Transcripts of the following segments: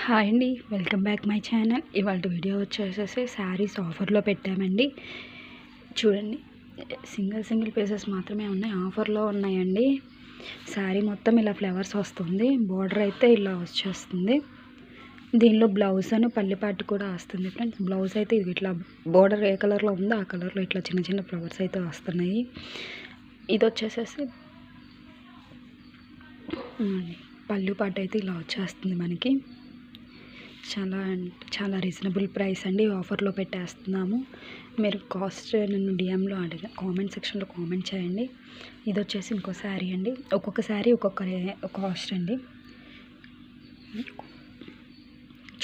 Hi అండి, welcome back my channel. ఇవాళ video వచ్చేసేసి శారీస్ ఆఫర్లో పెట్టామండి. చూడండి, సింగిల్ పీసెస్ మాత్రమే ఉన్నాయి, ఆఫర్లో ఉన్నాయండి. శారీ మొత్తం ఇలా ఫ్లవర్స్ వస్తుంది, బోర్డర్ అయితే ఇలా వచ్చేస్తుంది. దీనిలో బ్లౌజ్ అని పల్లిపాటు కూడా వస్తుంది ఫ్రెండ్స్. బ్లౌజ్ అయితే ఇది ఇట్లా బోర్డర్ ఏ కలర్లో ఉందో ఆ కలర్లో ఇట్లా చిన్న చిన్న ఫ్లవర్స్ అయితే వస్తున్నాయి. ఇది వచ్చేసేసి పళ్ళు పాటు అయితే ఇలా వచ్చేస్తుంది మనకి. చాలా రీజనబుల్ ప్రైస్ అండి, ఆఫర్లో పెట్టేస్తున్నాము. మీరు కాస్ట్ నన్ను డిఎంలో అడిగా, కామెంట్ సెక్షన్లో కామెంట్ చేయండి. ఇది వచ్చేసి ఇంకో శారీ అండి. ఒక్కొక్క శారీ ఒక్కొక్క కాస్ట్ అండి.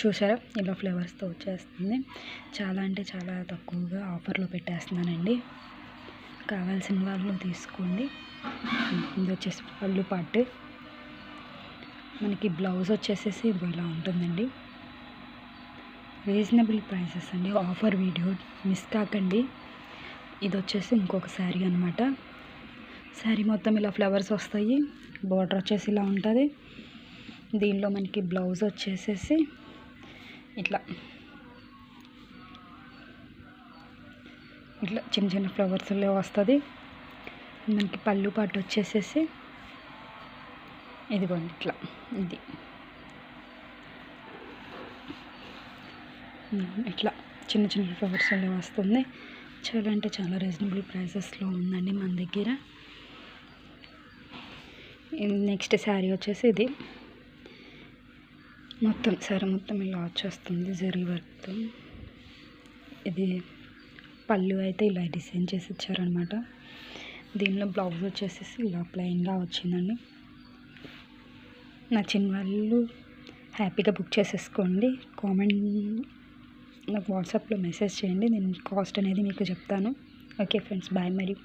చూసారా, ఇలా ఫ్లేవర్స్తో వచ్చేస్తుంది. చాలా అంటే చాలా తక్కువగా ఆఫర్లో పెట్టేస్తున్నానండి. కావాల్సిన వాళ్ళు తీసుకోండి. ఇది వచ్చేసి పళ్ళు పాటు, మనకి బ్లౌజ్ వచ్చేసేసి ఇది ఇలా ఉంటుందండి. రీజనబుల్ ప్రైసెస్ అండి, ఆఫర్ వీడియో మిస్ కాకండి. ఇది వచ్చేసి ఇంకొక శారీ అనమాట. శారీ మొత్తం ఇలా ఫ్లవర్స్ వస్తాయి, బార్డర్ వచ్చేసి ఇలా ఉంటుంది. దీనిలో మనకి బ్లౌజ్ వచ్చేసేసి ఇట్లా చిన్న చిన్న ఫ్లవర్స్లో వస్తుంది. మనకి పళ్ళు పాటు వచ్చేసేసి ఇదిగోండి ఇట్లా, ఇది ఇట్లా చిన్న చిన్న ఫ్లవర్స్లో వస్తుంది. చాలా అంటే చాలా రీజనబుల్ ప్రైసెస్లో ఉందండి మన దగ్గర. నెక్స్ట్ శారీ వచ్చేసి ఇది మొత్తం శారీ మొత్తం ఇలా వచ్చేస్తుంది జరీ వర్క్తో. ఇది పళ్ళు అయితే ఇలా డిజైన్ చేసి ఇచ్చారనమాట. దీనిలో బ్లౌజ్ వచ్చేసేసి ఇలా ప్లెయిన్గా వచ్చిందండి. నచ్చిన వాళ్ళు హ్యాపీగా బుక్ చేసేసుకోండి. నాకు వాట్సాప్లో మెసేజ్ చేయండి, నేను కాస్ట్ అనేది మీకు చెప్తాను. ఓకే ఫ్రెండ్స్, బాయ్ మరి.